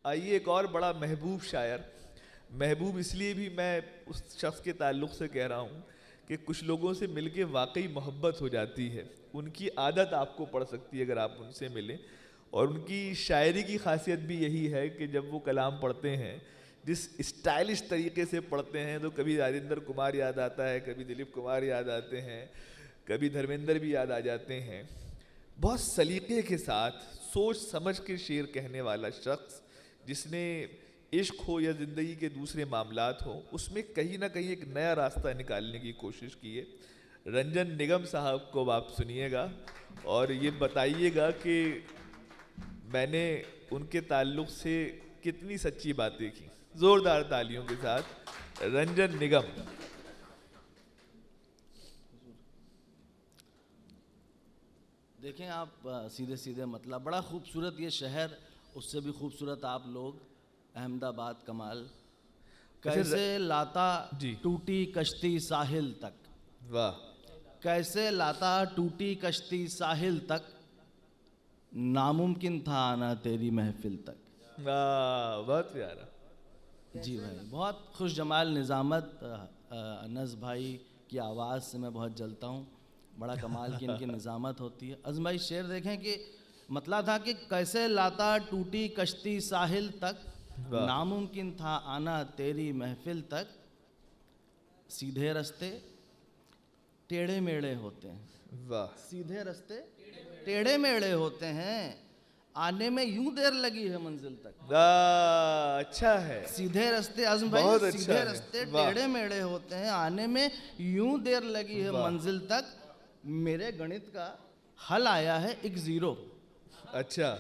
आइए एक और बड़ा महबूब शायर, महबूब इसलिए भी मैं उस शख्स के ताल्लुक़ से कह रहा हूँ कि कुछ लोगों से मिलके वाकई मोहब्बत हो जाती है, उनकी आदत आपको पड़ सकती है अगर आप उनसे मिलें। और उनकी शायरी की खासियत भी यही है कि जब वो कलाम पढ़ते हैं जिस स्टाइलिश तरीके से पढ़ते हैं, तो कभी राजेंद्र कुमार याद आता है, कभी दिलीप कुमार याद आते हैं, कभी धर्मेंद्र भी याद आ जाते हैं। बहुत सलीके के साथ सोच समझ के शेर कहने वाला शख्स, जिसने इश्क हो या ज़िंदगी के दूसरे मामलात हो, उसमें कहीं ना कहीं एक नया रास्ता निकालने की कोशिश की है। रंजन निगम साहब को आप सुनिएगा और ये बताइएगा कि मैंने उनके ताल्लुक़ से कितनी सच्ची बातें की। ज़ोरदार तालियों के साथ रंजन निगम। देखें आप, सीधे सीधे मतलब बड़ा खूबसूरत ये शहर, उससे भी खूबसूरत आप लोग, अहमदाबाद कमाल। कैसे लाता जी। टूटी कश्ती साहिल तक, वाह। कैसे लाता टूटी कश्ती साहिल तक, नामुमकिन था आना तेरी महफिल तक। वाह, बहुत प्यारा। जी भाई, बहुत खुश जमाल निज़ामत। अनस भाई की आवाज़ से मैं बहुत जलता हूँ, बड़ा कमाल की इनकी निज़ामत होती है। अज़म भाई शेर देखें कि मतलब था कि कैसे लाता टूटी कश्ती साहिल तक, नामुमकिन था आना तेरी महफिल तक, सीधे रास्ते टेढ़े मेढ़े होते हैं। वाह। सीधे रास्ते टेढ़े मेढ़े होते हैं, आने में यूं देर लगी है मंजिल तक। अच्छा है। सीधे रास्ते आज़म भाई, बहुत अच्छा सीधे है। रास्ते वाह। टेढ़े मेढ़े होते हैं, आने में यूं देर लगी है वाह। मंजिल तक, मेरे गणित का हल आया है एक जीरो। अच्छा।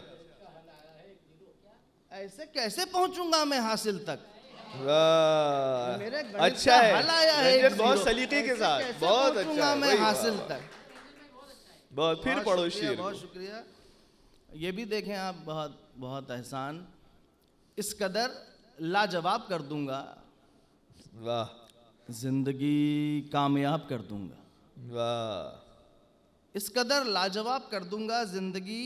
ऐसे कैसे पहुंचूंगा मैं हासिल तक, वाह। मेरे गणित अच्छा का है हल आया है एक रंजन, बहुत जीरो। सलीके के ऐसे साथ, कैसे बहुत अच्छा पहुंचूंगा है। मैं वही, वाह, हासिल वाह। तक। बहुत, फिर पढ़ो शेर बहुत को। शुक्रिया। ये भी देखें आप, बहुत बहुत एहसान। इस कदर लाजवाब कर दूंगा, वाह। जिंदगी कामयाब कर दूंगा। वाह। इस कदर लाजवाब कर दूंगा, जिंदगी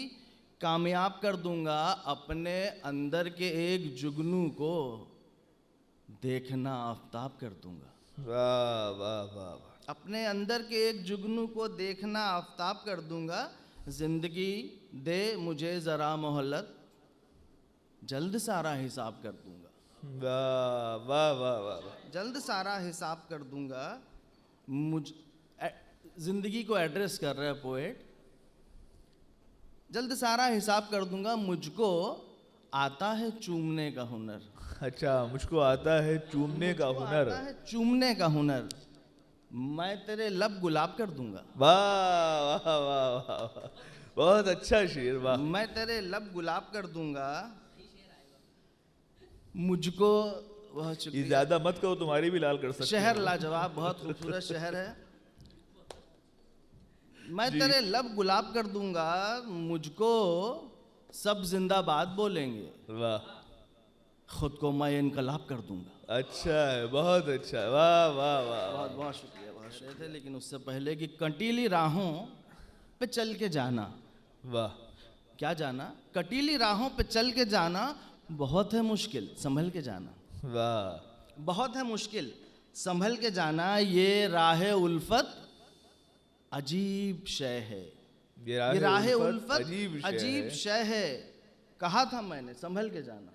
कामयाब कर दूंगा, अपने अंदर के एक जुगनू को देखना आफताब कर दूंगा। वाह वाह वाह वाह। अपने अंदर के एक जुगनू को देखना आफताब कर दूंगा, जिंदगी दे मुझे ज़रा मोहलत, जल्द सारा हिसाब कर दूंगा। वाह वाह वाह वाह। जल्द सारा हिसाब कर दूंगा। जिंदगी को एड्रेस कर रहा है पोएट। जल्द सारा हिसाब कर दूंगा, मुझको आता है चूमने का हुनर। अच्छा, मुझको आता है चूमने का हुनर। आता है चूमने का हुनर, मैं तेरे लब गुलाब कर दूंगा। वाह वाह वाह वाह, बहुत अच्छा शेर। वाह। मैं तेरे लब गुलाब कर दूंगा, मुझको। बहुत ये शुक्रिया। ज्यादा मत कहो, तुम्हारी भी लाल कर सकते शहर हैं। लाजवाब, बहुत खूबसूरत शहर है। मैं तेरे लब गुलाब कर दूंगा, मुझको सब जिंदाबाद बोलेंगे, वाह। खुद को मैं इनकलाब कर दूंगा। अच्छा है, बहुत अच्छा है। वाह वाह वाह। बहुत बहुत शुक्रिया। बहुत शेर थे, लेकिन उससे पहले कि कटीली राहों पे चल के जाना। वाह। क्या जाना? कटीली राहों पे चल के जाना बहुत है मुश्किल, संभल के जाना। वाह। बहुत है मुश्किल, संभल के जाना, ये राह उल्फत अजीब शय है। ये राह उल्फत अजीब शय है। कहा था मैंने संभल के जाना,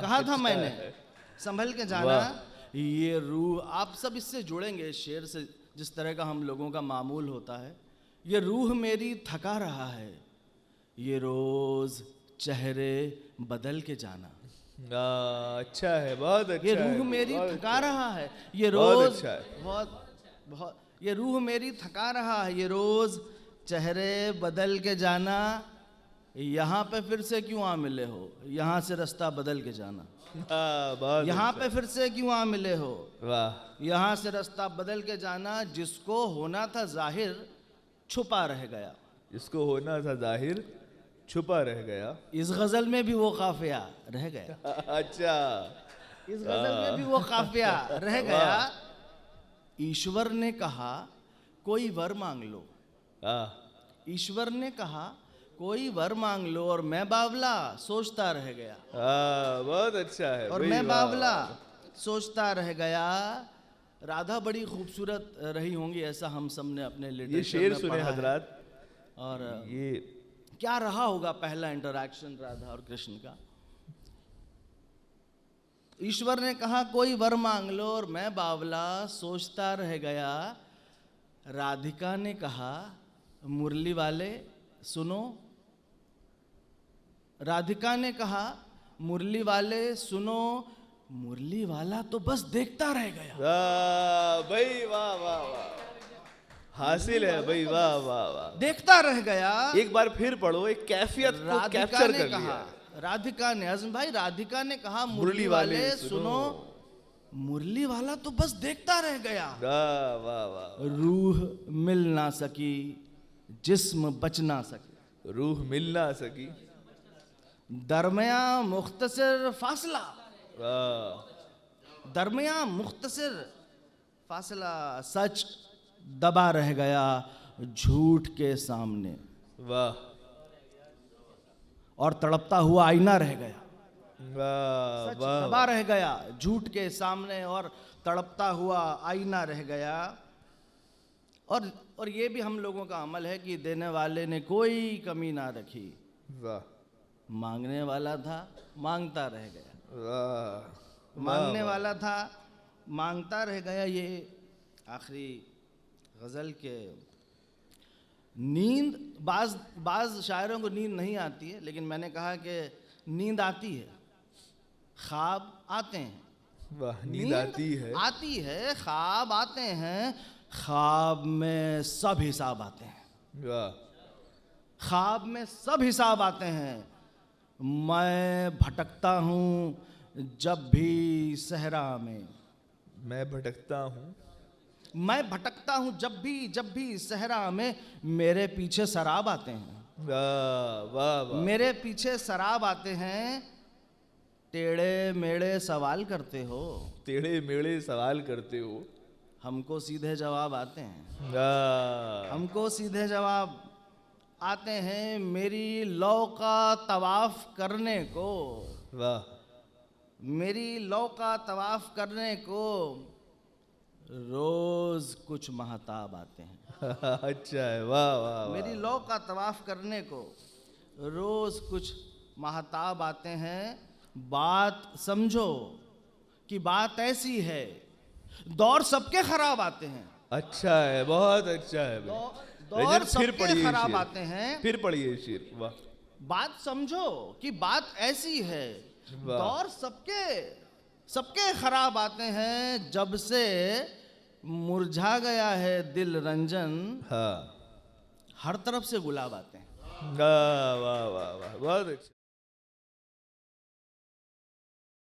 कहा था मैंने संभल के जाना। ये रूह, आप सब इससे जुड़ेंगे इस शेर से, जिस तरह का हम लोगों का मामूल होता है। ये रूह मेरी थका रहा है, ये रोज चेहरे बदल के जाना। अच्छा है, बहुत अच्छा ये है। रूह मेरी बहुत थका अच्छा रहा है, ये बहुत रोज अच्छा है। बहुत बहुत, ये रूह मेरी थका रहा है, ये रोज चेहरे बदल के जाना। यहाँ पे फिर से क्यों आ मिले हो, यहाँ से रास्ता बदल के जाना। बहुत यहाँ अच्छा। पे फिर से क्यों आ मिले हो, वाह। यहाँ से रास्ता बदल के जाना। जिसको होना था जाहिर छुपा रह गया, जिसको होना था जाहिर छुपा रह गया। इस गजल में भी वो काफिया रह गया। अच्छा, इस गजल में भी वो काफिया रह गया। ईश्वर ने कहा कोई वर मांग लो, ईश्वर ने कहा कोई वर मांग लो और मैं बावला सोचता रह गया। बहुत अच्छा है। और मैं बावला सोचता रह गया। राधा बड़ी खूबसूरत रही होंगी, ऐसा हम सब ने अपने लिटरेचर ये शेर में सुने पढ़ा है। हजरात। और ये क्या रहा होगा पहला इंटरैक्शन राधा और कृष्ण का। ईश्वर ने कहा कोई वर मांग लो और मैं बावला सोचता रह गया। राधिका ने कहा मुरली वाले सुनो। राधिका ने कहा मुरली वाले सुनो। मुरली वाला तो बस देखता रह गया। भाई वाह वाह वाह, हासिल है भाई, वाह वाह वाह। देखता रह गया। एक बार फिर पढ़ो, एक कैफियत को कैप्चर कर लिया। राधिका ने, आज़म भाई, राधिका ने कहा मुरली वाले सुनो। मुरली वाला तो बस देखता रह गया। वाह वाह वाह। रूह मिल ना सकी, जिस्म बच ना सकी। रूह मिल ना सकी, दरमिया मुख्तसर फासला। वाह। दरमिया मुख्तसर फासला। सच दबा रह गया झूठ के सामने। वाह। और तड़पता हुआ आईना रह गया। वाह वाह। दबा रह गया झूठ के सामने और तड़पता हुआ आईना रह गया। और ये भी हम लोगों का अमल है कि देने वाले ने कोई कमी ना रखी। वाह। मांगने वाला था, मांगता रह गया। वाह। मांगने वाला था, मांगता रह गया। ये आखिरी गजल के नींद, बाज शायरों को नींद नहीं आती है, लेकिन मैंने कहा कि नींद आती है, ख्वाब आते हैं। वाह। नींद आती है, आती है, ख्वाब आते हैं। ख्वाब में सब हिसाब आते हैं। वाह। ख्वाब में सब हिसाब आते हैं। मैं भटकता हूँ जब भी सहरा में। मैं भटकता हूँ, मैं भटकता हूँ जब भी सहरा में। मेरे पीछे शराब आते हैं। वाह वाह वाह। मेरे पीछे शराब आते हैं। टेढ़े मेढ़े सवाल करते हो। टेढ़े मेढ़े सवाल करते हो। हमको सीधे जवाब आते हैं। वाह। हमको सीधे जवाब आते हैं। मेरी लौ का तवाफ करने को। वाह। मेरी लौ का तवाफ करने को रोज कुछ महताब आते हैं। अच्छा है। वाह वाह। मेरी लौ का तवाफ करने को रोज कुछ महताब आते हैं। बात समझो कि बात ऐसी है, दौर सबके खराब आते हैं। अच्छा है, बहुत अच्छा है। दौर सबके खराब आते हैं। फिर पढ़िए शेर। वाह। बात समझो कि बात ऐसी है, दौर सबके खराब आते हैं। जब से मुरझा गया है दिल रंजन, हाँ, हर तरफ से गुलाब आते हैं। वाह वाह वाह वाह, बहुत अच्छा।